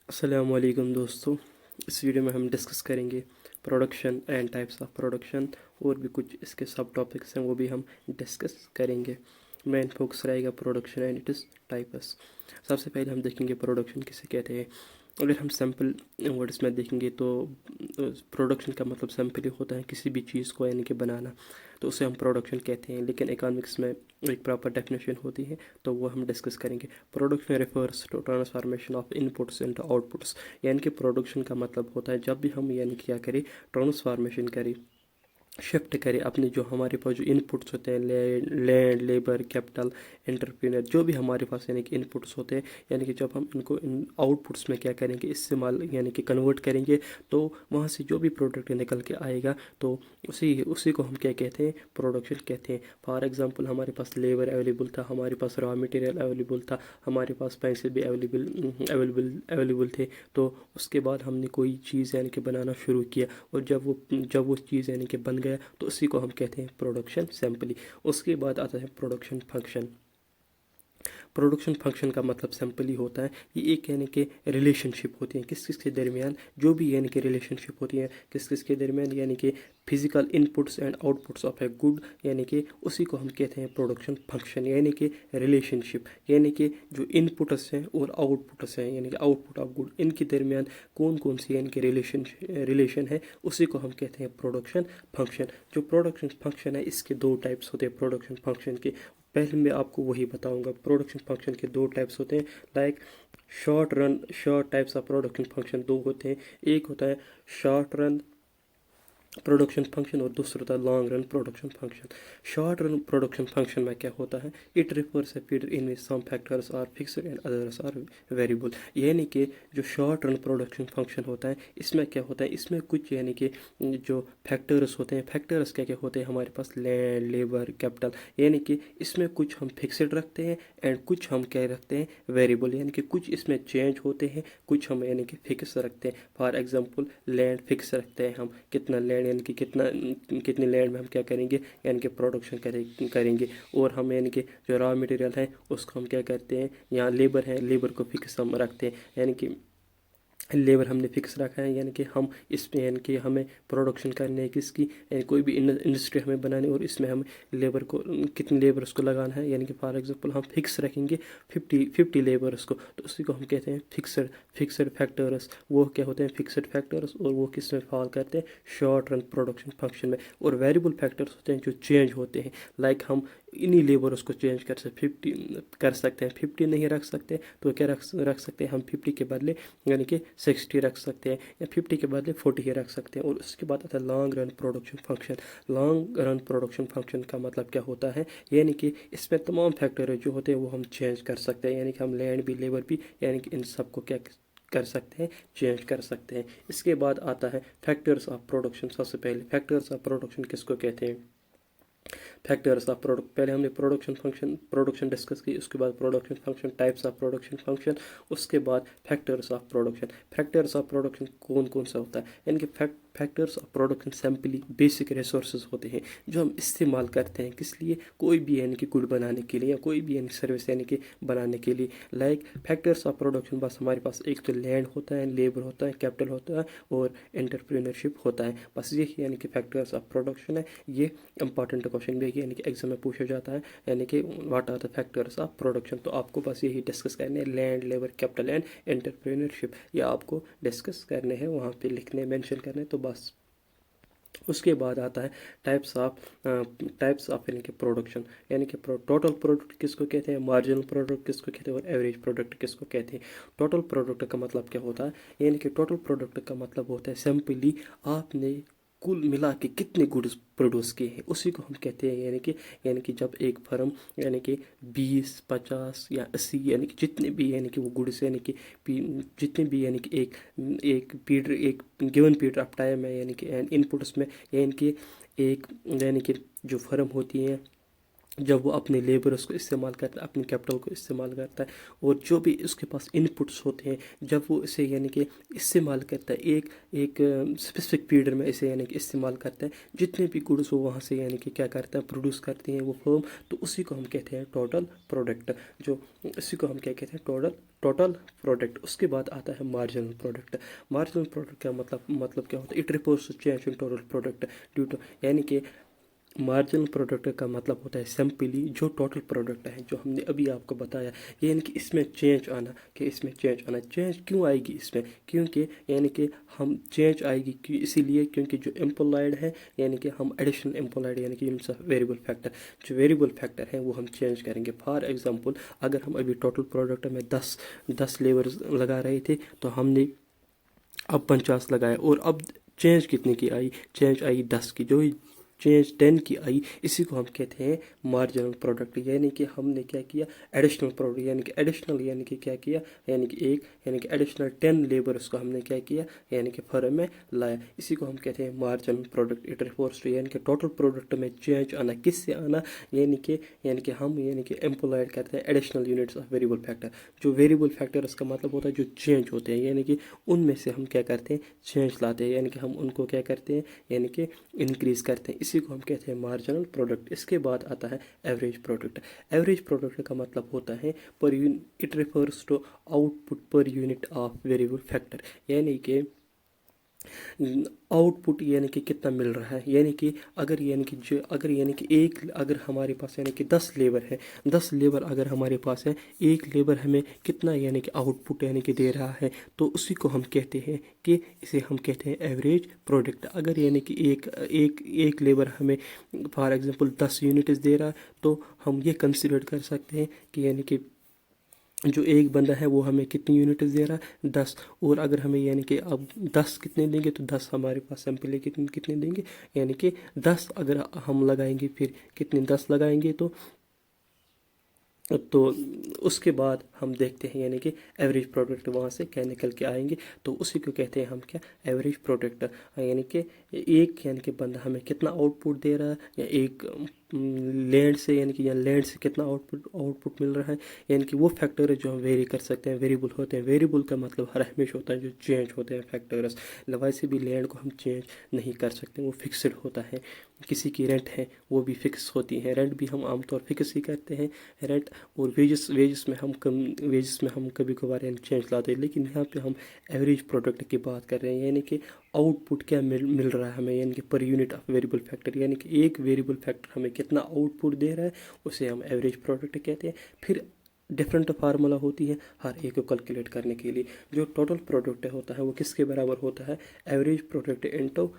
अस्सलाम वालेकुम दोस्तों। इस वीडियो में हम डिस्कस करेंगे production and types of production. और भी कुछ इसके सब टॉपिक्स हैं, वो भी हम डिस्कस करेंगे। मेन फोकस रहेगा production and it is types. सबसे पहले हम देखेंगे प्रोडक्शन किसे कहते हैं। अगर हम सिंपल वर्ड्स में देखेंगे तो प्रोडक्शन का मतलब सिंपल ही होता है किसी भी चीज़ को यानी कि बनाना, तो उसे हम प्रोडक्शन कहते हैं। लेकिन इकोनॉमिक्स में एक प्रॉपर डेफिनेशन होती है, तो वो हम डिस्कस करेंगे। Production refers to transformation of inputs into outputs. यानी कि प्रोडक्शन का मतलब होता है जब भी हम यानी कि क्या करें, ट्रांसफॉर्मेशन करें, शिफ्ट करें अपने जो हमारे पास जो इनपुट्स होते हैं, लैंड, लेबर, कैपिटल, एंटरप्रेन्योर, जो भी हमारे पास यानी कि इनपुट्स होते हैं, यानी कि जब हम इनको इन आउटपुट्स में क्या करेंगे, इस्तेमाल यानी कि कन्वर्ट करेंगे, तो वहाँ से जो भी प्रोडक्ट निकल के आएगा, तो उसी उसी को हम क्या कहते हैं, प्रोडक्शन कहते हैं। फॉर एग्जांपल हमारे पास लेबर अवेलेबल था, हमारे पास रॉ मटेरियल अवेलेबल था, हमारे पास पैसे भी अवेलेबल थे, तो उसके बाद हमने कोई चीज़ यानी कि बनाना शुरू किया, और जब वो चीज़ यानी कि बन गया, तो उसी को हम कहते हैं प्रोडक्शन सिंपली। उसके बाद आता है प्रोडक्शन फंक्शन। प्रोडक्शन फंक्शन का मतलब सिंपली होता है, ये एक यानी कि रिलेशनशिप होती है किस किस के दरमियान, जो भी यानी कि रिलेशनशिप होती है किस किस के दरमियान, यानी कि physical inputs and outputs of a good, यानी कि उसी को हम कहते हैं प्रोडक्शन फंक्शन। यानी कि रिलेशनशिप, यानी कि जो इनपुट्स हैं और आउटपुट्स हैं, यानी कि आउटपुट ऑफ गुड, इनके दरमियान कौन कौन सी यानी कि रिलेशन है, उसी को हम कहते हैं प्रोडक्शन फंक्शन। जो प्रोडक्शन फंक्शन है, इसके दो टाइप्स होते हैं प्रोडक्शन फंक्शन के। पहले मैं आपको वही बताऊंगा। प्रोडक्शन फंक्शन के दो टाइप्स होते हैं, like short types of production function दो होते हैं। एक होता है शॉर्ट रन प्रोडक्शन फंक्शन और दूसरा होता है long run production function. Short run production function में क्या होता है, it refers a period in which some factors are fixed and others are variable. यानी कि जो शॉर्ट रन प्रोडक्शन फंक्शन होता है, इसमें क्या होता है, इसमें कुछ यानी कि जो फैक्टर्स होते हैं, फैक्टर्स क्या क्या होते हैं हमारे पास, लैंड, लेबर, कैपिटल, यानी कि इसमें कुछ हम फिक्स्ड रखते हैं एंड कुछ हम क्या रखते हैं, वेरिएबल, यानी कि कुछ इसमें चेंज होते हैं, कुछ हम यानी कि फिक्स रखते हैं। फॉर एग्जांपल लैंड फिक्स रखते हैं हम, कितना लैंड यानी कि कितने लैंड में हम क्या करेंगे, यानी कि प्रोडक्शन करेंगे। और हम यानी कि जो रॉ मटेरियल है उसको हम क्या करते हैं, यहाँ लेबर है, लेबर को फिक्स हम रखते हैं, यानी कि लेबर हमने फिक्स रखा है, यानी कि हम इसमें यानी कि हमें प्रोडक्शन करनी है किसकी, यानी कोई भी इंडस्ट्री हमें बनानी, और इसमें हमें लेबर को कितने लेबर्स को लगाना है, यानी कि फॉर एग्जांपल हम फिक्स रखेंगे 50 लेबर्स को, तो उसी को हम कहते हैं फिक्सड फैक्टर्स। वो क्या होते हैं, फिक्सड फैक्टर्स, और वो किस में फॉल करते हैं, शॉर्ट रन प्रोडक्शन फंक्शन में। और वेरिएबल फैक्टर्स होते हैं जो चेंज होते हैं, लाइक हम इन्हीं लेबर्स को चेंज कर सकते, 50 कर सकते हैं, 50 नहीं रख सकते, तो क्या रख सकते हैं हम, 50 के बदले यानी कि 60 रख सकते हैं, या 50 के बदले 40 ही रख सकते हैं। और उसके बाद आता है long run production function. Long run production function का मतलब क्या होता है, यानी कि इसमें तमाम फैक्टर जो होते हैं वो हम चेंज कर सकते हैं, यानी कि हम लैंड भी, लेबर भी, यानी कि इन सबको क्या कर सकते हैं, चेंज कर सकते हैं। इसके बाद आता है फैक्टर्स ऑफ प्रोडक्शन। सबसे पहले फैक्टर्स ऑफ प्रोडक्शन किसको कहते हैं, फैक्टर्स ऑफ प्रोडक्ट, पहले हमने प्रोडक्शन डिस्कस की, उसके बाद production function, types of production function, उसके बाद factors of production. Factors of production कौन कौन सा होता है, यानी कि factors of production simply basic resources होते हैं जो हम इस्तेमाल करते हैं किस लिए, कोई भी यानी कि गुड बनाने के लिए, या कोई भी यानी सर्विस यानी कि बनाने के लिए। लाइक फैक्टर्स ऑफ प्रोडक्शन, बस हमारे पास एक तो लैंड होता है, लेबर होता है, कैपिटल होता है, और एंटरप्रेन्योरशिप होता है, बस यही यानी कि फैक्टर्स ऑफ प्रोडक्शन है। ये इंपॉर्टेंट क्वेश्चन भी है, यानी कि एग्जाम में पूछा जाता है, यानी कि what are the factors of production. तो आपको बस यही डिस्कस करने हैं, land, labour, capital and entrepreneurship, ये आपको डिस्कस करने हैं, वहाँ पे लिखने मेंशन करने, तो बस। उसके बाद आता है टाइप्स ऑफ यानी कि प्रोडक्शन, यानी कि टोटल प्रोडक्ट किसको कहते हैं, मार्जिनल प्रोडक्ट किसको कहते हैं, और एवरेज प्रोडक्ट किसको कहते हैं। टोटल प्रोडक्ट का मतलब क्या होता है, यानी कि टोटल प्रोडक्ट का मतलब होता है सिंपली आपने कुल मिला के कितने गुड्स प्रोड्यूस किए हैं, उसी को हम कहते हैं, यानी कि जब एक फर्म यानी कि 20, 50 या 80 यानी कि जितने भी यानी कि वो गुड्स यानी कि जितने भी यानी कि एक गिवन पीरियड ऑफ टाइम है, यानी कि इनपुट्स में, यानी कि एक यानी कि जो फर्म होती है जब वो अपने लेबरर्स को इस्तेमाल करता है, अपनी कैपिटल को इस्तेमाल करता है, और जो भी उसके पास इनपुट्स होते हैं जब वो इसे यानी कि इस्तेमाल करता है एक एक स्पेसिफिक पीरियड में इसे यानी कि इस्तेमाल करता है, जितने भी गुड्स वो वहाँ से यानी कि क्या करता है प्रोड्यूस करती हैं वो फर्म, तो उसी को हम कहते हैं टोटल प्रोडक्ट। जो इसी को हम क्या कहते हैं टोटल प्रोडक्ट। उसके बाद आता है मार्जिनल प्रोडक्ट। मार्जिनल प्रोडक्ट का मतलब क्या होता है? It reports to change in total product due to, यानी कि मार्जिनल प्रोडक्ट का मतलब होता है सिंपली जो टोटल प्रोडक्ट है जो हमने अभी आपको बताया, यानी कि इसमें चेंज आना, कि इसमें चेंज आना। चेंज क्यों आएगी इसमें? क्योंकि यानी कि हम चेंज आएगी क्यों, इसीलिए क्योंकि जो एम्प्लॉयड है यानी कि हम एडिशनल एम्प्लॉयड यानी कि यूनिट्स ऑफ वेरिएबल फैक्टर, जो वेरिएबल फैक्टर हैं वो हम चेंज करेंगे। फॉर एग्जांपल अगर हम अभी टोटल प्रोडक्ट में 10 लेबर लगा रहे थे तो हमने अब 50 लगाया, और अब चेंज कितने की आई? चेंज आई 10 की। जो चेंज 10 की आई इसी को हम कहते हैं मार्जिनल प्रोडक्ट। यानी कि हमने क्या किया? एडिशनल प्रोडक्ट, यानी कि एडिशनल यानी कि क्या किया? यानी कि यानी कि एडिशनल 10 लेबर्स को हमने क्या किया? यानी कि फर्म में लाया। इसी को हम कहते हैं marginal product. It refers to यानी कि टोटल प्रोडक्ट में चेंज आना। किससे आना? यानी कि हम यानी कि एम्प्लॉयड करते हैं additional units of variable factor. जो वेरिएबल फैक्टर इसका मतलब होता है जो चेंज होते हैं, यानी कि उनमें से हम क्या करते हैं? चेंज लाते हैं, यानी कि हम उनको क्या करते हैं? यानी कि इंक्रीज करते हैं। इसी को हम कहते हैं मार्जिनल प्रोडक्ट। इसके बाद आता है एवरेज प्रोडक्ट। एवरेज प्रोडक्ट का मतलब होता है per unit, it refers to output per unit of variable factor. यानी कि आउटपुट यानी कि कितना मिल रहा है, यानी कि अगर यानी कि जो अगर यानी कि अगर हमारे पास यानी कि 10 लेबर है, 10 लेबर अगर हमारे पास है, एक लेबर हमें कितना यानी कि आउटपुट यानी कि दे रहा है, तो उसी को हम कहते हैं कि इसे हम कहते हैं एवरेज प्रोडक्ट। अगर यानी कि एक लेबर हमें फॉर एग्जांपल 10 यूनिट्स दे रहा है, तो हम ये कंसिडर कर सकते हैं कि यानी कि जो एक बंदा है वो हमें कितनी यूनिट्स दे रहा है? 10। और अगर हमें यानी कि अब 10 कितने देंगे, तो 10 हमारे पास सैंपल कितने देंगे, यानी कि 10 अगर हम लगाएंगे, फिर कितने 10 लगाएंगे तो उसके बाद हम देखते हैं यानी कि एवरेज प्रोडक्ट वहाँ से क्या निकल के आएंगे, तो उसी को कहते हैं हम क्या? Average product. यानी कि यानी कि बंदा हमें कितना आउटपुट दे रहा है, या एक लैंड से यानी कि या लैंड से कितना आउटपुट मिल रहा है, यानी कि वो फैक्टर है जो हम वेरी कर सकते हैं, वेरिएबल होते हैं। वेरिएबल का मतलब हर हमेशा होता है जो चेंज होते हैं फैक्टर्स। वैसे भी लैंड को हम चेंज नहीं कर सकते, वो फिक्स्ड होता है। किसी की रेंट है वो भी फिक्स होती है, रेंट भी हम आमतौर फिक्स ही करते हैं, रेंट। और वेजेस में हम कभी कभार यानी चेंज लाते हैं, लेकिन यहाँ पे हम एवरेज प्रोडक्ट की बात कर रहे हैं। यानी कि आउटपुट क्या मिल रहा है हमें, यानी कि पर यूनिट ऑफ वेरिएबल फैक्टर, यानी कि एक वेरिएबल फैक्टर हमें कितना आउटपुट दे रहा है उसे हम एवरेज प्रोडक्ट कहते हैं। फिर डिफरेंट फार्मूला होती है हर एक को कैलकुलेट करने के लिए। जो टोटल प्रोडक्ट होता है वो किसके बराबर होता है? एवरेज प्रोडक्ट इनटू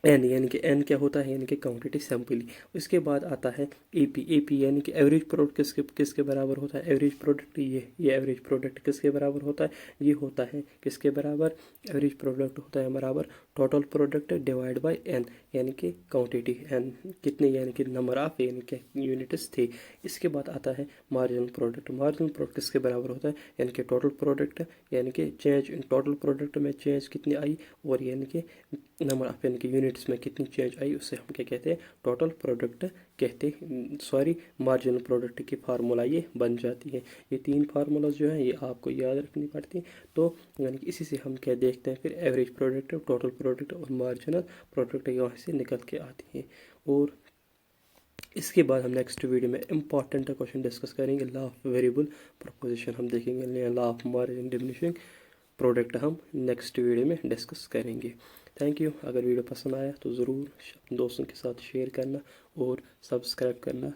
एन, यानी कि एन क्या होता है? यानी कि क्वांटिटी सैंपल। उसके बाद आता है एपी यानी कि एवरेज प्रोडक्ट किसके बराबर होता है? एवरेज प्रोडक्ट ये एवरेज प्रोडक्ट किसके बराबर होता है? ये होता है किसके बराबर? एवरेज प्रोडक्ट होता है बराबर total product divide by N, यानी कि क्वांटिटी एन कितने, यानी कि नंबर ऑफ यानी कि यूनिट्स थे। इसके बाद आता है मार्जिनल प्रोडक्ट। मार्जिनल प्रोडक्ट किसके बराबर होता है? यानी कि टोटल प्रोडक्ट, यानी कि चेंज इन टोटल प्रोडक्ट में चेंज कितनी आई, और यानी कि नंबर ऑफ यानी कि यूनिट्स में कितनी चेंज आई, उससे हम क्या कहते हैं? टोटल प्रोडक्ट कहते सॉरी मार्जिनल प्रोडक्ट की फार्मूला ये बन जाती है। ये 3 फार्मूलाज जो हैं ये आपको याद रखनी पड़ती हैं। तो यानी कि इसी से हम क्या देखते हैं? फिर एवरेज प्रोडक्ट, टोटल प्रोडक्ट और मार्जिनल प्रोडक्ट यहाँ से निकल के आती हैं। और इसके बाद हम नेक्स्ट वीडियो में इंपॉर्टेंट क्वेश्चन डिस्कस करेंगे। लॉ ऑफ वेरिएबल प्रोपोजिशन हम देखेंगे, law of margin diminishing product हम नेक्स्ट वीडियो में डिस्कस करेंगे। Thank you. अगर वीडियो पसंद आया तो ज़रूर दोस्तों के साथ शेयर करना और सब्सक्राइब करना